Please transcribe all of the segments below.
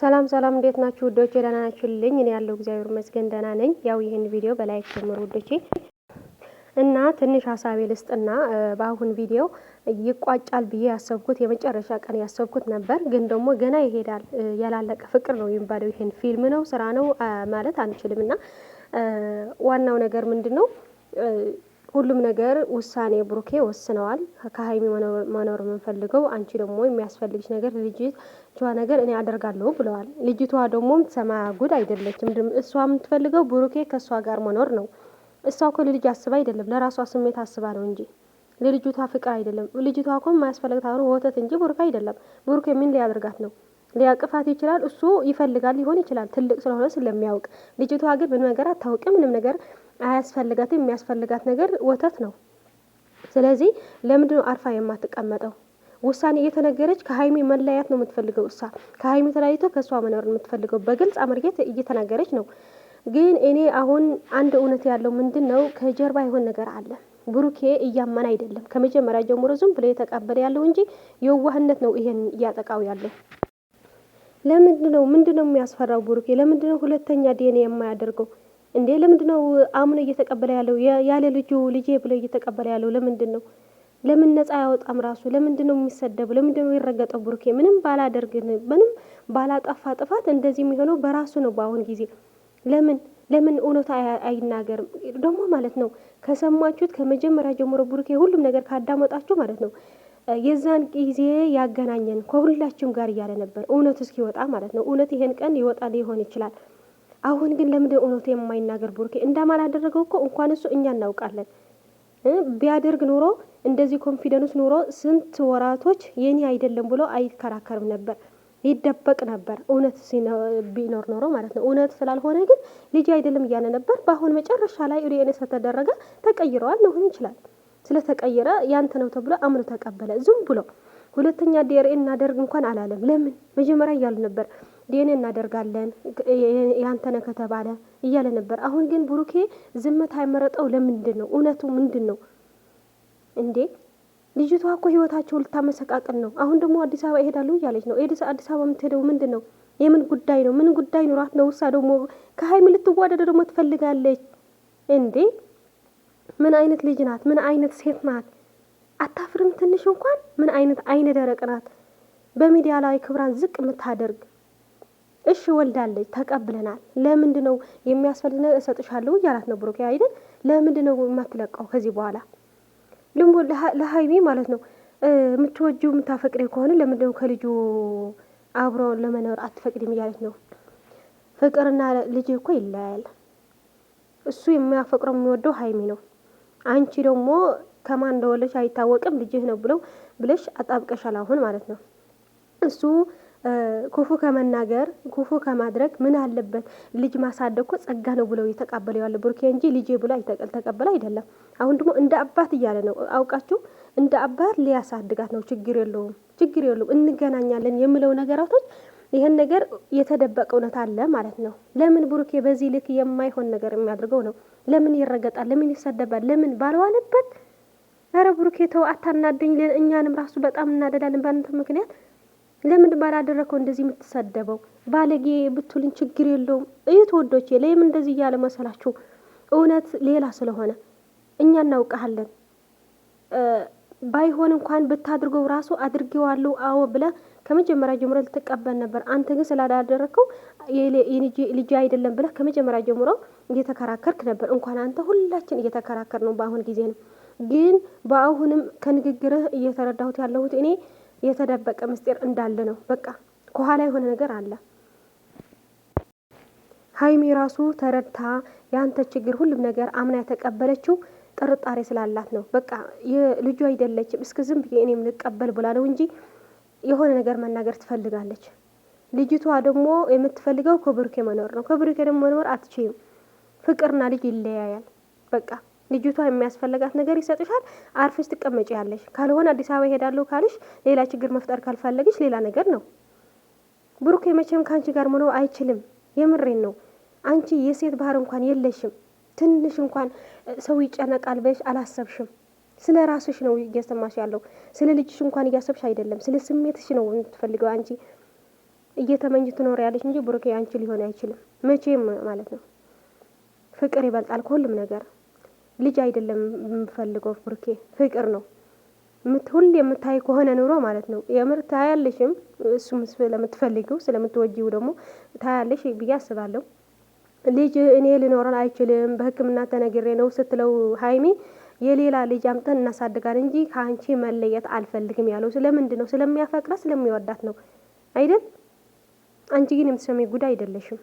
ሰላም ሰላም እንዴት ናችሁ ውዶቼ? ደህና ናችሁልኝ? እኔ ያለው እግዚአብሔር ይመስገን ደህና ነኝ። ያው ይሄን ቪዲዮ በላይክ ጀምሩ ውዶቼ። እና ትንሽ ሀሳቤ ልስጥና በአሁን ቪዲዮ ይቋጫል ብዬ ያሰብኩት የመጨረሻ ቀን ያሰብኩት ነበር፣ ግን ደግሞ ገና ይሄዳል። ያላለቀ ፍቅር ነው የሚባለው። ይሄን ፊልም ነው ስራ ነው ማለት አንችልምና ዋናው ነገር ምንድነው? ሁሉም ነገር ውሳኔ ብሩኬ ወስነዋል። ከሀይሚ መኖር የምንፈልገው አንቺ ደግሞ የሚያስፈልግሽ ነገር ልጅቷ ነገር እኔ አደርጋለሁ ብለዋል። ልጅቷ ደግሞ ሰማ ጉድ አይደለችም። እሷ የምትፈልገው ብሩኬ ከእሷ ጋር መኖር ነው። እሷ እኮ ለልጅ አስባ አይደለም፣ ለራሷ ስሜት አስባ ነው እንጂ ለልጅቷ ፍቅር አይደለም። ልጅቷ እኮ የማያስፈልጋት አሁን ወተት እንጂ ብሩኬ አይደለም። ብሩኬ ምን ሊያደርጋት ነው? ሊያቅፋት ይችላል። እሱ ይፈልጋል ሊሆን ይችላል፣ ትልቅ ስለሆነ ስለሚያውቅ። ልጅቷ ግን ምን ነገር አታውቅም። ምንም ነገር አያስፈልጋትም። የሚያስፈልጋት ነገር ወተት ነው። ስለዚህ ለምንድን ነው አርፋ የማትቀመጠው? ውሳኔ እየተነገረች ከሀይሚ መለያት ነው የምትፈልገው። እሷ ከሀይሚ ተለያይቶ ከእሷ መኖር ነው የምትፈልገው። በግልጽ አመርጌት እየተናገረች ነው። ግን እኔ አሁን አንድ እውነት ያለው ምንድን ነው? ከጀርባ ይሆን ነገር አለ። ብሩኬ እያመን አይደለም። ከመጀመሪያ ጀምሮ ዝም ብሎ የተቀበለ ያለው እንጂ የዋህነት ነው ይሄን እያጠቃው ያለው። ለምንድነው ምንድነው የሚያስፈራው? ብሩኬ ለምንድነው ሁለተኛ ዲኤንኤ የማያደርገው እንዴ? ለምንድነው አምኖ እየተቀበለ ያለው? ያለ ልጄ ብሎ እየተቀበለ ያለው ለምንድነው? ለምን ነፃ ያወጣም? ራሱ ለምንድነው የሚሰደበው? ለምንድነው የሚረገጠው? ብሩኬ ምንም ባላደርግ ምንም ባላጠፋ ጥፋት እንደዚህ የሚሆነው በራሱ ነው በአሁን ጊዜ። ለምን እውነታ አይናገርም ደግሞ ማለት ነው? ከሰማችሁት ከመጀመሪያ ጀምሮ ብሩኬ ሁሉም ነገር ካዳመጣችሁ ማለት ነው የዛን ጊዜ ያገናኘን ከሁላችሁም ጋር እያለ ነበር፣ እውነቱ እስኪወጣ ማለት ነው። እውነት ይሄን ቀን ይወጣ ሊሆን ይችላል። አሁን ግን ለምንድን እውነቱ የማይናገር? ብሩኬ እንደማላደረገው እኮ እንኳን እሱ እኛ እናውቃለን። ቢያደርግ ኑሮ እንደዚህ ኮንፊደንስ ኑሮ ስንት ወራቶች የኔ አይደለም ብሎ አይከራከርም ነበር፣ ይደበቅ ነበር። እውነት ቢኖር ኖሮ ማለት ነው። እውነት ስላልሆነ ግን ልጅ አይደለም እያለ ነበር። በአሁን መጨረሻ ላይ ሪኤንኤስ ተደረገ፣ ተቀይረዋል ሊሆን ይችላል። ስለተቀየረ ያንተ ነው ተብሎ አምኖ ተቀበለ። ዝም ብሎ ሁለተኛ ዲኤንኤ እናደርግ እንኳን አላለም። ለምን? መጀመሪያ እያሉ ነበር ዲኤንኤ እናደርጋለን ያንተ ነው ከተባለ እያለ ነበር። አሁን ግን ብሩኬ ዝምታ የመረጠው ለምንድን ነው? እውነቱ ምንድን ነው እንዴ? ልጅቷ እኮ ህይወታቸው ልታመሰቃቅል ነው። አሁን ደግሞ አዲስ አበባ ይሄዳሉ እያለች ነው። አዲስ አበባ የምትሄደው ምንድን ነው? የምን ጉዳይ ነው? ምን ጉዳይ ኑራት ነው? ውሳ ደግሞ ከሀይሚ ልትዋደድ ደግሞ ትፈልጋለች እንዴ? ምን አይነት ልጅ ናት? ምን አይነት ሴት ናት? አታፍርም ትንሽ እንኳን? ምን አይነት አይነ ደረቅ ናት? በሚዲያ ላይ ክብራን ዝቅ የምታደርግ። እሺ ወልዳለች፣ ተቀብለናል። ለምንድን ነው የሚያስፈልግ ነገር እሰጥሻለሁ እያላት ነው ብሩኬ አይደል? ለምንድን ነው የማትለቀው ከዚህ በኋላ? ልምቦ ለሀይሚ ማለት ነው የምትወጂው የምታፈቅሪ ከሆነ ለምንድን ነው ከልጁ አብሮ ለመኖር አትፈቅድም እያለች ነው። ፍቅርና ልጅ እኮ ይለያል። እሱ የሚያፈቅረው የሚወደው ሀይሚ ነው። አንቺ ደግሞ ከማን እንደወለች አይታወቅም ልጅህ ነው ብለሽ አጣብቀሻል አሁን ማለት ነው። እሱ ክፉ ከመናገር ክፉ ከማድረግ ምን አለበት? ልጅ ማሳደግ እኮ ጸጋ ነው ብለው የተቀበለ ያለ ብሩኬ እንጂ ልጄ ብሎ ተቀበለ አይደለም። አሁን ደግሞ እንደ አባት እያለ ነው። አውቃችሁ እንደ አባት ሊያሳድጋት ነው። ችግር የለውም እንገናኛለን የሚለው ነገራቶች ይሄን ነገር የተደበቀ እውነት አለ ማለት ነው። ለምን ብሩኬ በዚህ ልክ የማይሆን ነገር የሚያደርገው ነው? ለምን ይረገጣል? ለምን ይሰደባል? ለምን ባልዋለበት? ኧረ ብሩኬ ተው አታናደኝ። እኛንም ራሱ በጣም እናደዳለን በአንተ ምክንያት። ለምን ባላደረከው እንደዚህ የምትሰደበው? ባለጌ ብትሉኝ ችግር የለውም። እዩት ወዶቼ፣ ለምን እንደዚህ እያለ መሰላችሁ? እውነት ሌላ ስለሆነ እኛ እናውቃለን። ባይሆን እንኳን ብታድርገው ራሱ አድርጌዋለሁ አዎ ብለህ ከመጀመሪያ ጀምሮ ልትቀበል ነበር። አንተ ግን ስላላደረከው ልጅ አይደለም ብለህ ከመጀመሪያ ጀምሮ እየተከራከርክ ነበር። እንኳን አንተ ሁላችን እየተከራከር ነው በአሁን ጊዜ ነው። ግን በአሁንም ከንግግርህ እየተረዳሁት ያለሁት እኔ የተደበቀ ምስጢር እንዳለ ነው። በቃ ከኋላ የሆነ ነገር አለ። ሀይሚ ራሱ ተረድታ የአንተ ችግር ሁሉም ነገር አምና የተቀበለችው ጥርጣሬ ስላላት ነው። በቃ የልጁ አይደለችም እስከ ዝም ብዬ እኔም ልቀበል ብላ ነው እንጂ የሆነ ነገር መናገር ትፈልጋለች። ልጅቷ ደግሞ የምትፈልገው ከብሩኬ መኖር ነው። ከብሩኬ ደግሞ መኖር አትችይም። ፍቅርና ልጅ ይለያያል። በቃ ልጅቷ የሚያስፈልጋት ነገር ይሰጥሻል፣ አርፈሽ ትቀመጪ ያለሽ። ካልሆነ አዲስ አበባ ይሄዳለሁ ካልሽ፣ ሌላ ችግር መፍጠር ካልፈለግሽ ሌላ ነገር ነው። ብሩኬ መቼም ከአንቺ ጋር መኖር አይችልም። የምሬን ነው። አንቺ የሴት ባህር እንኳን የለሽም። ትንሽ እንኳን ሰው ይጨነቃል በሽ አላሰብሽም። ስለ ራስሽ ነው እያሰማሽ ያለው። ስለ ልጅሽ እንኳን እያሰብሽ አይደለም። ስለ ስሜትሽ ነው የምትፈልገው አንቺ። እየተመኝ ትኖሪያለሽ እንጂ ብሩኬ አንቺ ሊሆን አይችልም መቼም ማለት ነው። ፍቅር ይበልጣል ከሁሉም ነገር። ልጅ አይደለም የምፈልገው ብሩኬ ፍቅር ነው። ሁሌ የምታይ ከሆነ ኑሮ ማለት ነው የምር ታያለሽም። እሱም ስለምትፈልጊው ስለምትወጂው ደግሞ ታያለሽ ብዬ አስባለሁ። ልጅ እኔ ልኖረን አይችልም በሕክምና ተነግሬ ነው ስትለው ሀይሚ የሌላ ልጅ አምጠን እናሳድጋል እንጂ ከአንቺ መለየት አልፈልግም ያለው ስለምንድን ነው? ስለሚያፈቅራት ስለሚወዳት ነው አይደል? አንቺ ግን የምትሰሚ ጉዳይ አይደለሽም።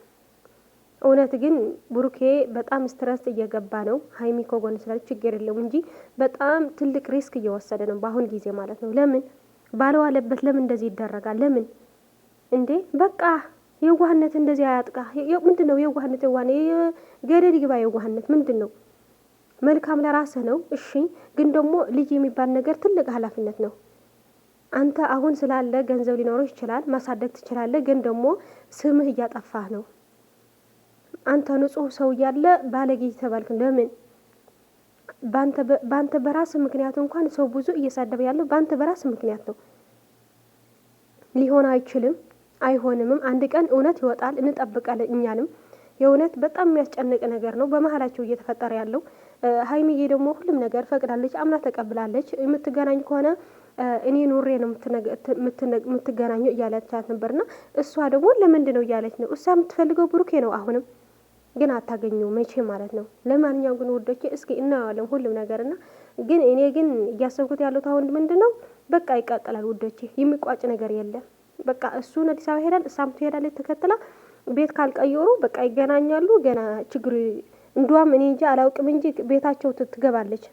እውነት ግን ብሩኬ በጣም ስትረስ እየገባ ነው። ሀይሚ ከጎን ስላለች ችግር የለውም እንጂ በጣም ትልቅ ሪስክ እየወሰደ ነው በአሁን ጊዜ ማለት ነው። ለምን ባለዋለበት ለምን እንደዚህ ይደረጋል? ለምን እንዴ? በቃ የዋህነት እንደዚህ አያጥቃ። ምንድን ነው የዋህነት? ገደል ይግባ። የዋህነት ምንድን ነው? መልካም ለራስህ ነው እሺ፣ ግን ደግሞ ልጅ የሚባል ነገር ትልቅ ኃላፊነት ነው። አንተ አሁን ስላለ ገንዘብ ሊኖረው ይችላል፣ ማሳደግ ትችላለህ፣ ግን ደግሞ ስምህ እያጠፋህ ነው። አንተ ንጹህ ሰው እያለ ባለጌ ተባልክ። ለምን? ባንተ በራስ ምክንያት እንኳን ሰው ብዙ እየሳደበ ያለው ባንተ በራስ ምክንያት ነው። ሊሆን አይችልም፣ አይሆንምም። አንድ ቀን እውነት ይወጣል፣ እንጠብቃለን እኛንም። የእውነት በጣም የሚያስጨንቅ ነገር ነው በመሀላቸው እየተፈጠረ ያለው። ሀይሚዬ ደግሞ ሁሉም ነገር ፈቅዳለች፣ አምና ተቀብላለች። የምትገናኝ ከሆነ እኔ ኑሬ ነው የምትገናኘው እያለቻት ነበርና እሷ ደግሞ ለምንድን ነው እያለች ነው። እሷ የምትፈልገው ብሩኬ ነው አሁንም ግን አታገኘው መቼ ማለት ነው። ለማንኛውም ግን ውዶቼ እስኪ እናየዋለን ሁሉም ነገርና ግን እኔ ግን እያሰብኩት ያለው አሁን ምንድን ነው በቃ ይቃጠላል ውዶቼ፣ የሚቋጭ ነገር የለም። በቃ እሱን አዲስ አበባ ሄዳል፣ እሷም ትሄዳለች ተከትላ። ቤት ካልቀየሩ በቃ ይገናኛሉ። ገና ችግር እንዷም እኔ እንጂ አላውቅም እንጂ ቤታቸው ትገባለች።